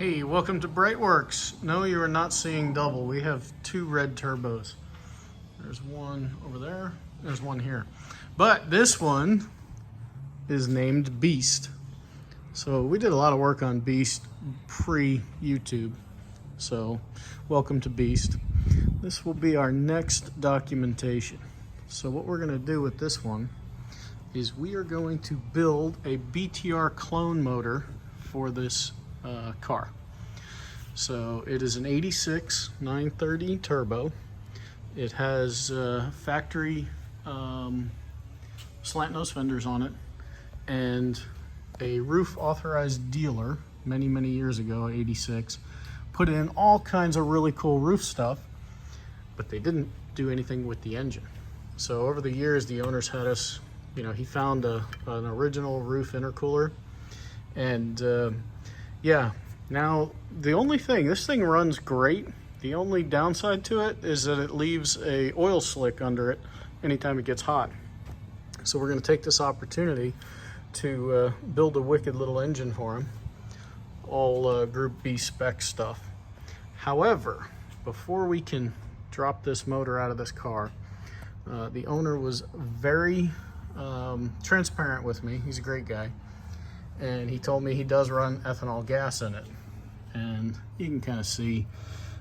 Hey, welcome to BreitWerks. No, you are not seeing double. We have two red turbos. There's one over there, there's one here. But this one is named Beast. So we did a lot of work on Beast pre-YouTube. So welcome to Beast. This will be our next documentation. So what we're gonna do with this one is we are going to build a BTR clone motor for this car. So it is an 86 930 turbo. It has factory slant nose fenders on it and a roof authorized dealer many years ago, 86, put in all kinds of really cool roof stuff, but they didn't do anything with the engine. So over the years, the owners had us, he found an original roof intercooler, and yeah, now the only thing, this thing runs great. The only downside to it is that it leaves a oil slick under it anytime it gets hot. So we're gonna take this opportunity to build a wicked little engine for him, all Group B spec stuff. However, before we can drop this motor out of this car, the owner was very transparent with me. He's a great guy. And he told me he does run ethanol gas in it. And you can kind of see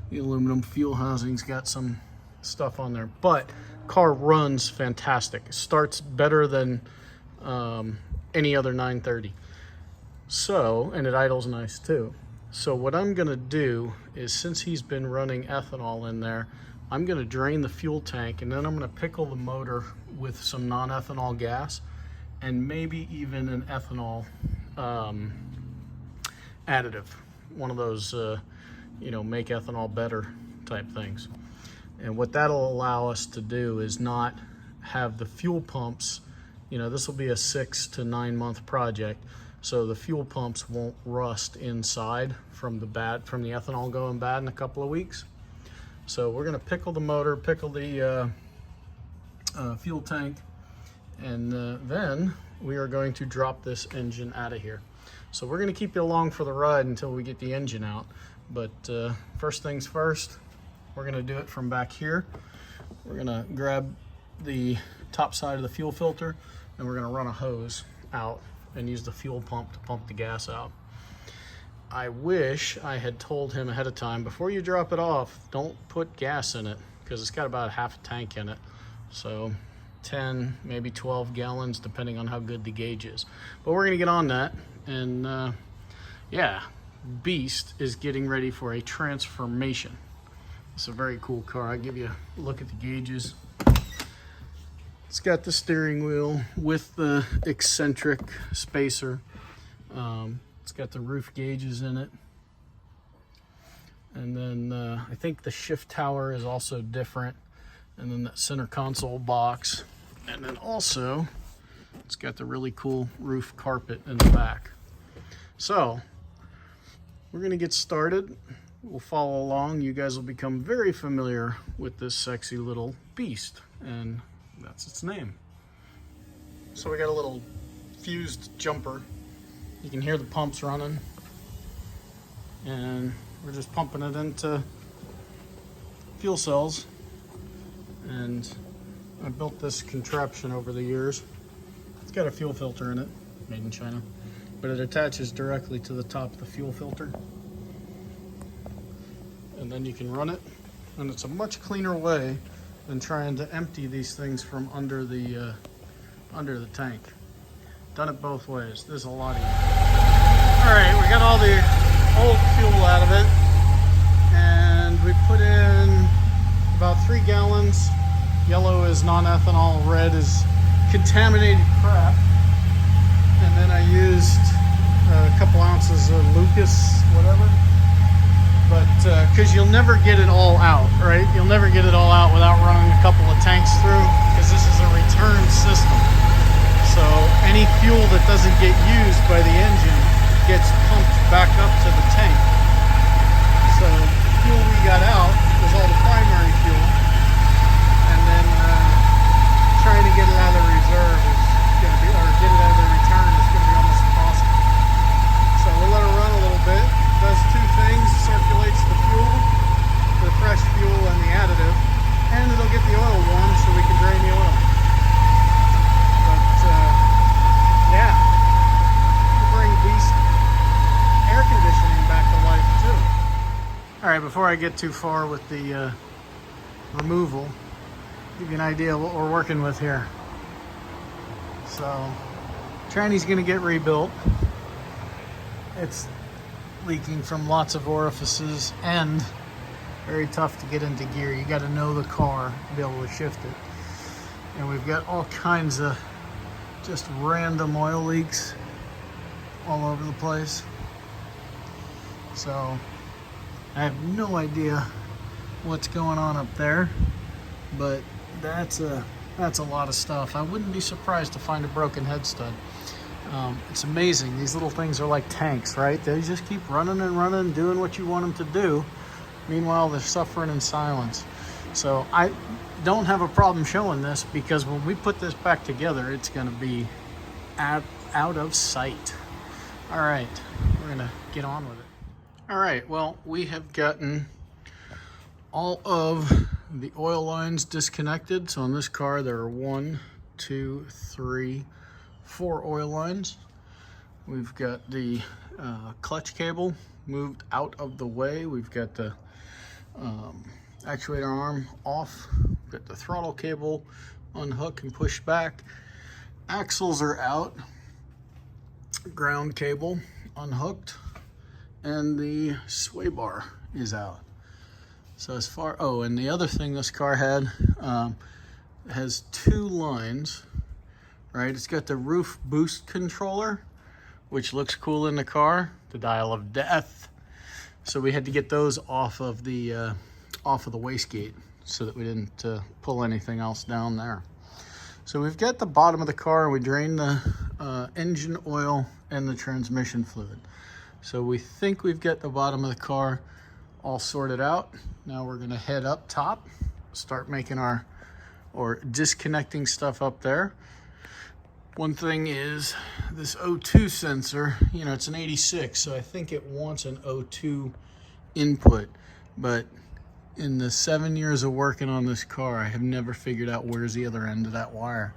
the aluminum fuel housing's got some stuff on there, but car runs fantastic. It starts better than any other 930. So, and it idles nice too. So what I'm gonna do is, since he's been running ethanol in there, I'm gonna drain the fuel tank, and then I'm gonna pickle the motor with some non-ethanol gas and maybe even an ethanol additive, one of those make ethanol better type things. And what that'll allow us to do is not have the fuel pumps, this will be a 6 to 9 month project, so the fuel pumps won't rust inside from the ethanol going bad in a couple of weeks. So we're going to pickle the motor, pickle the fuel tank, and then we are going to drop this engine out of here. So we're going to keep you along for the ride until we get the engine out. But first things first, we're going to do it from back here. We're going to grab the top side of the fuel filter, and we're going to run a hose out and use the fuel pump to pump the gas out. I wish I had told him ahead of time, before you drop it off, don't put gas in it, because it's got about half a tank in it. So 10, maybe 12 gallons, depending on how good the gauge is. But we're gonna get on that, and yeah, Beast is getting ready for a transformation. It's a very cool car. I'll give you a look at the gauges. It's got the steering wheel with the eccentric spacer. It's got the roof gauges in it. And then I think the shift tower is also different. And then that center console box. And then also, it's got the really cool roof carpet in the back. So, we're gonna get started. We'll follow along. You guys will become very familiar with this sexy little beast. And that's its name. So we got a little fused jumper. You can hear the pumps running. And we're just pumping it into fuel cells. And I built this contraption over the years. It's got a fuel filter in it, made in China, but it attaches directly to the top of the fuel filter. And then you can run it, and it's a much cleaner way than trying to empty these things from under the tank. Done it both ways. This is a lot easier. All right, we got all the old fuel out of it, and we put in about 3 gallons. Yellow is non-ethanol, red is contaminated crap. And then I used a couple ounces of Lucas, whatever. But, because you'll never get it all out, right? You'll never get it all out without running a couple of tanks through, because this is a return system. So any fuel that doesn't get used by the engine gets pumped back up to the tank. So the fuel we got out was all the primary fuel. And then trying to get it out of the reserve is going to be, or get it out of the return is going to be almost impossible. So we'll let it run a little bit. It does two things. right, before I get too far with the removal, give you an idea of what we're working with here. So, tranny's gonna get rebuilt. It's leaking from lots of orifices and very tough to get into gear. You got to know the car to be able to shift it. And we've got all kinds of just random oil leaks all over the place. So I have no idea what's going on up there, but that's a lot of stuff. I wouldn't be surprised to find a broken head stud. It's amazing. These little things are like tanks, right? They just keep running and running, doing what you want them to do. Meanwhile, they're suffering in silence. So I don't have a problem showing this, because when we put this back together, it's going to be out of sight. All right, we're going to get on with it. All right, well, we have gotten all of the oil lines disconnected. So on this car, there are 1, 2, 3, 4 oil lines. We've got the clutch cable moved out of the way. We've got the actuator arm off. We've got the throttle cable unhook and push back. Axles are out. Ground cable unhooked. And the sway bar is out. So as far, oh, and the other thing this car had, has 2 lines. Right, it's got the roof boost controller, which looks cool in the car, the dial of death. So we had to get those off of the wastegate so that we didn't pull anything else down there. So we've got the bottom of the car, and we drained the engine oil and the transmission fluid. So we think we've got the bottom of the car all sorted out. Now we're gonna head up top, start making or disconnecting stuff up there. One thing is this O2 sensor, you know, it's an 86, so I think it wants an O2 input, but in the 7 years of working on this car, I have never figured out where's the other end of that wire.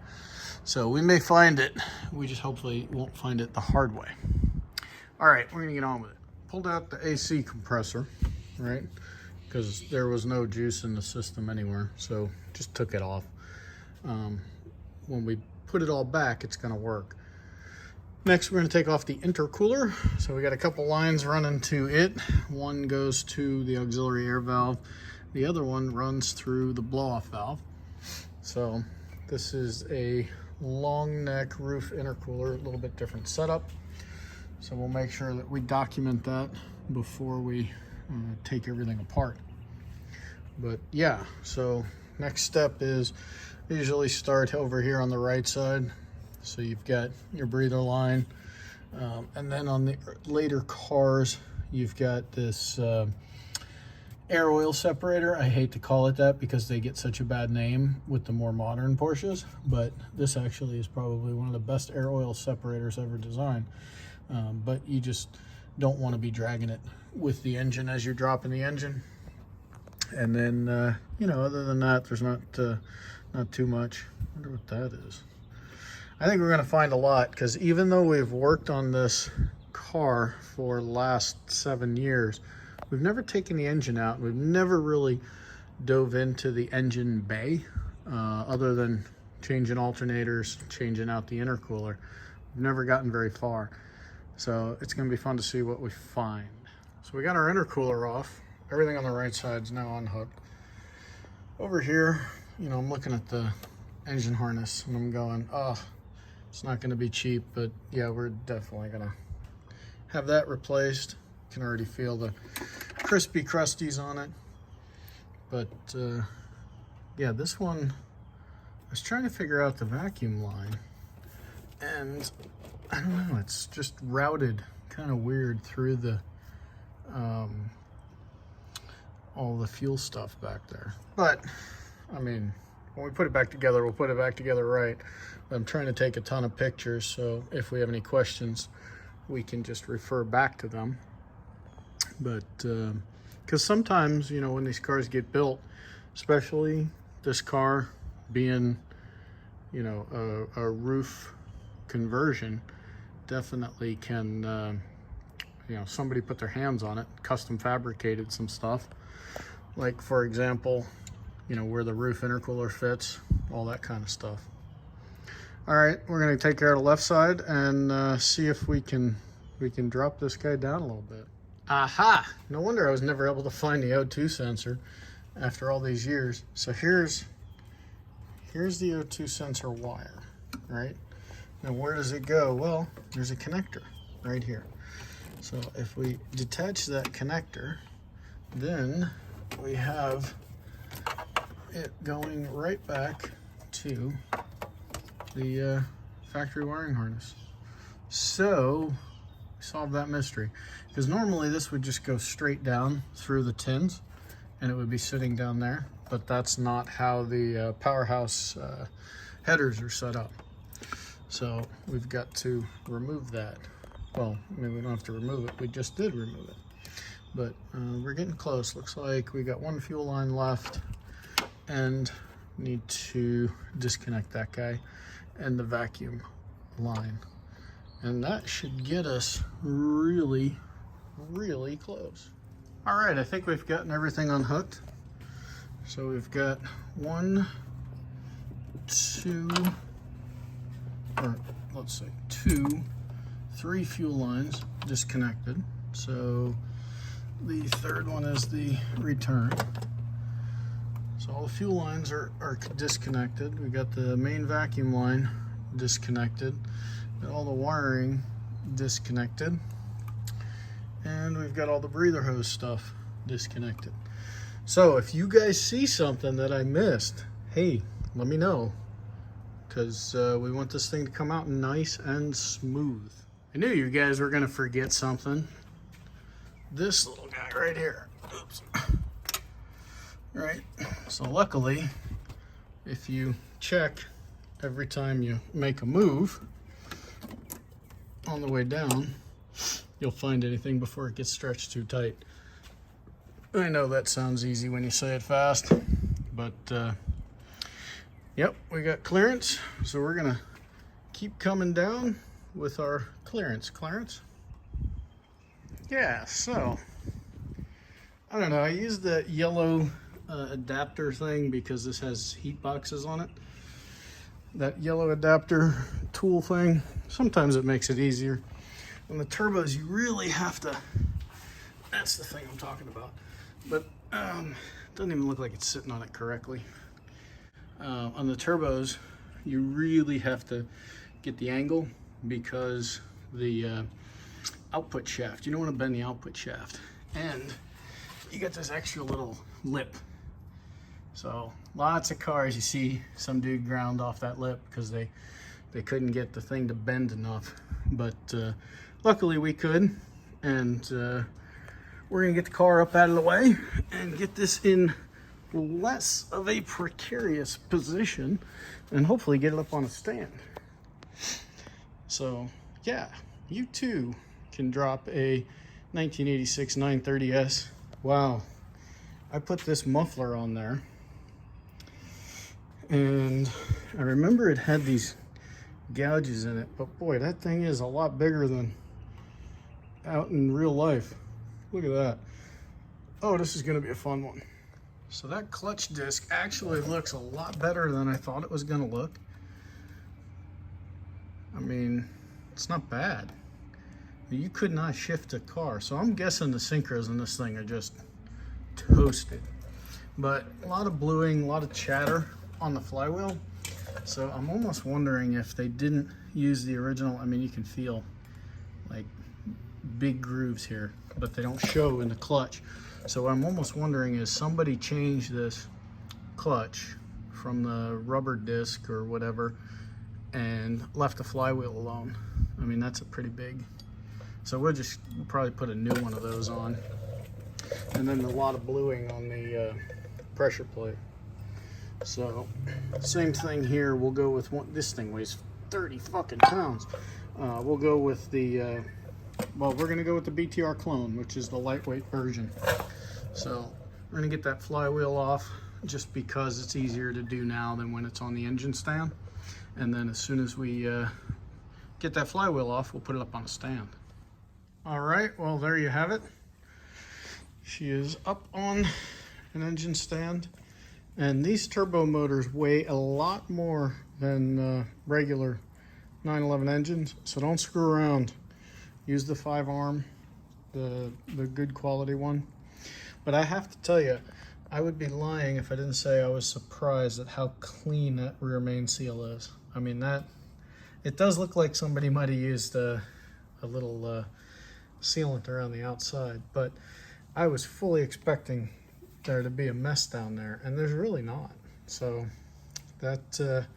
So we may find it, we just hopefully won't find it the hard way. All right, we're gonna get on with it. Pulled out the AC compressor, right? Because there was no juice in the system anywhere, so just took it off. When we put it all back, it's going to work. Next, we're going to take off the intercooler. So we got a couple lines running to it. One goes to the auxiliary air valve. The other one runs through the blow-off valve. So this is a long neck roof intercooler, a little bit different setup. So we'll make sure that we document that before we take everything apart. But yeah, so next step is usually start over here on the right side. So you've got your breather line, and then on the later cars, you've got this air oil separator. I hate to call it that because they get such a bad name with the more modern Porsches, but this actually is probably one of the best air oil separators ever designed. But you just don't want to be dragging it with the engine as you're dropping the engine. And then, you know, other than that, there's not too much. I wonder what that is. I think we're going to find a lot, because even though we've worked on this car for the last 7 years, we've never taken the engine out. We've never really dove into the engine bay, other than changing alternators, changing out the intercooler. We've never gotten very far. So it's going to be fun to see what we find. So we got our intercooler off. Everything on the right side is now unhooked. Over here, you know, I'm looking at the engine harness and I'm going, oh, it's not going to be cheap, but yeah, we're definitely going to have that replaced. You can already feel the crispy crusties on it. But yeah, this one, I was trying to figure out the vacuum line, and I don't know, it's just routed kind of weird through the all the fuel stuff back there. But I mean, when we put it back together, we'll put it back together right. I'm trying to take a ton of pictures, so if we have any questions, we can just refer back to them. But because sometimes, you know, when these cars get built, especially this car being, you know, a roof conversion, definitely can you know, somebody put their hands on it, custom fabricated some stuff. Like, for example, you know, where the roof intercooler fits, all that kind of stuff. All right, we're gonna take care of the left side and see if we can drop this guy down a little bit. Aha! No wonder I was never able to find the O2 sensor after all these years. So here's the O2 sensor wire, right? Now where does it go? Well, there's a connector right here. So if we detach that connector, then we have it going right back to the factory wiring harness. So we solved that mystery, because normally this would just go straight down through the tins and it would be sitting down there, but that's not how the powerhouse headers are set up. So we've got to remove that. Well, I mean, we don't have to remove it, we just did remove it. But we're getting close. Looks like we got one fuel line left and need to disconnect that guy and the vacuum line. And that should get us really, really close. All right, I think we've gotten everything unhooked. So we've got 1, 2, or let's say 2, 3 fuel lines disconnected. So the third one is the return. So all the fuel lines are disconnected. We got the main vacuum line disconnected, got all the wiring disconnected, and we've got all the breather hose stuff disconnected. So if you guys see something that I missed, hey, let me know, because we want this thing to come out nice and smooth. I knew you guys were gonna forget something. This little guy right here. Oops. Right, so luckily, if you check every time you make a move on the way down, you'll find anything before it gets stretched too tight. I know that sounds easy when you say it fast, but yep, we got clearance, so we're gonna keep coming down with our clearance. Yeah, so I don't know, I used the yellow adapter thing because this has heat boxes on it. That yellow adapter tool thing, sometimes it makes it easier. On the turbos, you really have to, that's the thing I'm talking about. But it doesn't even look like it's sitting on it correctly. On the turbos, you really have to get the angle, because the output shaft, you don't want to bend the output shaft. And you got this extra little lip. So lots of cars, you see some dude ground off that lip because they couldn't get the thing to bend enough. But luckily we could, and we're gonna get the car up out of the way and get this in less of a precarious position and hopefully get it up on a stand. So yeah, you too can drop a 1986 930S. Wow, I put this muffler on there, and I remember it had these gouges in it, but boy, that thing is a lot bigger than out in real life. Look at that. Oh, this is gonna be a fun one. So that clutch disc actually looks a lot better than I thought it was gonna look. I mean, it's not bad. You could not shift a car. So I'm guessing the synchros in this thing are just toasted. But a lot of bluing, a lot of chatter on the flywheel. So I'm almost wondering if they didn't use the original. I mean, you can feel like big grooves here, but they don't show in the clutch. So I'm almost wondering, is somebody changed this clutch from the rubber disc or whatever and left the flywheel alone? I mean, that's a pretty big. So we'll probably put a new one of those on. And then a lot of bluing on the pressure plate. So same thing here. We'll go with one. This thing weighs 30 fucking pounds. We'll go with the, well, we're gonna go with the BTR clone, which is the lightweight version. So we're gonna get that flywheel off just because it's easier to do now than when it's on the engine stand. And then as soon as we get that flywheel off, we'll put it up on a stand. All right, well, there you have it. She is up on an engine stand, and these turbo motors weigh a lot more than regular 911 engines, so don't screw around. Use the 5-arm, the good quality one. But I have to tell you, I would be lying if I didn't say I was surprised at how clean that rear main seal is. I mean, it does look like somebody might have used a little sealant around the outside, but I was fully expecting there to be a mess down there, and there's really not. So that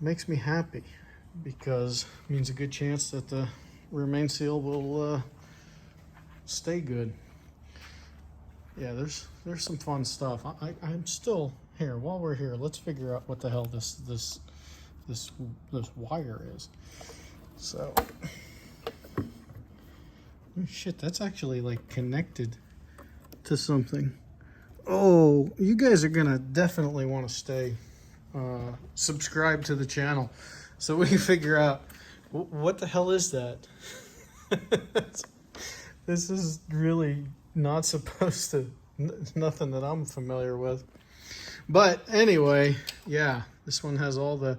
makes me happy, because it means a good chance that the rear main seal will stay good. Yeah, there's some fun stuff. I'm still here. While we're here, let's figure out what the hell this wire is. So, oh shit, that's actually like connected to something. Oh, you guys are gonna definitely want to stay subscribed to the channel so we can figure out what the hell is that. This is really not supposed to, nothing that I'm familiar with. But anyway, yeah, this one has all the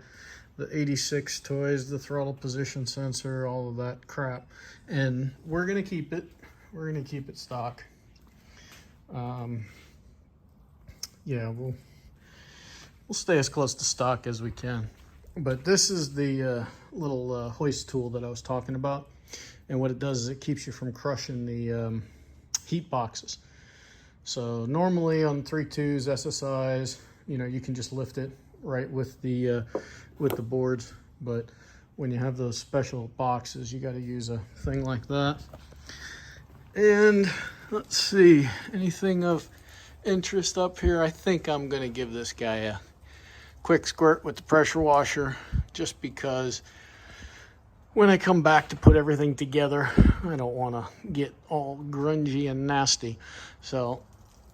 86 toys, the throttle position sensor, all of that crap. And we're gonna keep it. We're gonna keep it stock. Yeah, we'll stay as close to stock as we can. But this is the little hoist tool that I was talking about. And what it does is it keeps you from crushing the heat boxes. So normally on 3.2s, SSIs, you know, you can just lift it right with the boards. But when you have those special boxes, you got to use a thing like that. And let's see, anything of interest up here? I think I'm going to give this guy a quick squirt with the pressure washer, just because when I come back to put everything together, I don't want to get all grungy and nasty. So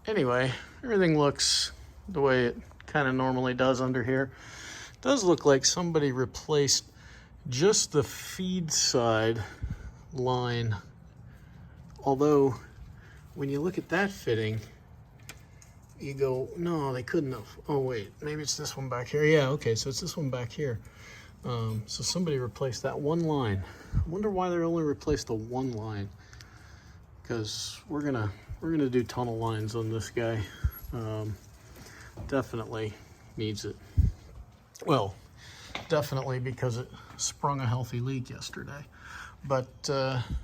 anyway, everything looks the way it kind of normally does under here. It does look like somebody replaced just the feed side line. Although when you look at that fitting, you go, no, they couldn't have. Oh wait, maybe it's this one back here. Yeah, okay, so it's this one back here. So somebody replaced that one line. I wonder why they only replaced the one line, because we're gonna do tunnel lines on this guy. Definitely needs it. Well, definitely because it sprung a healthy leak yesterday. But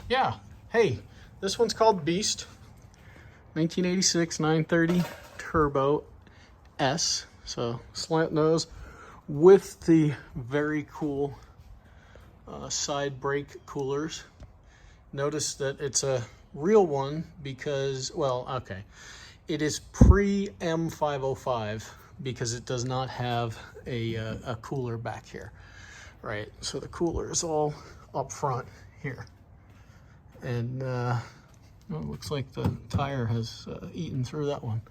yeah, hey, this one's called Beast, 1986 930 Turbo S. So slant nose with the very cool side brake coolers. Notice that it's a real one because, well, okay, it is pre-M505 because it does not have a cooler back here, right? So the cooler is all up front here. And well, it looks like the tire has eaten through that one.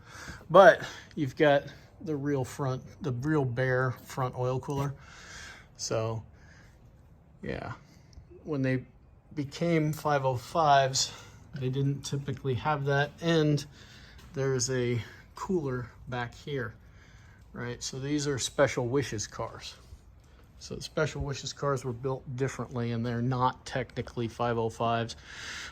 But you've got the real front, the real bare front oil cooler. So yeah, when they became 505s, they didn't typically have that, and there's a cooler back here, right? So these are Special Wishes cars. So the Special Wishes cars were built differently, and they're not technically 505s.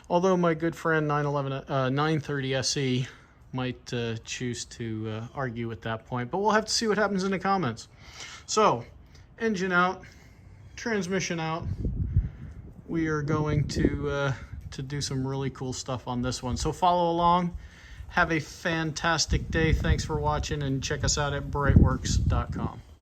Although my good friend 930 SE might choose to argue at that point, but we'll have to see what happens in the comments. So, engine out, transmission out. We are going to do some really cool stuff on this one. So follow along. Have a fantastic day. Thanks for watching, and check us out at BreitWerks.com.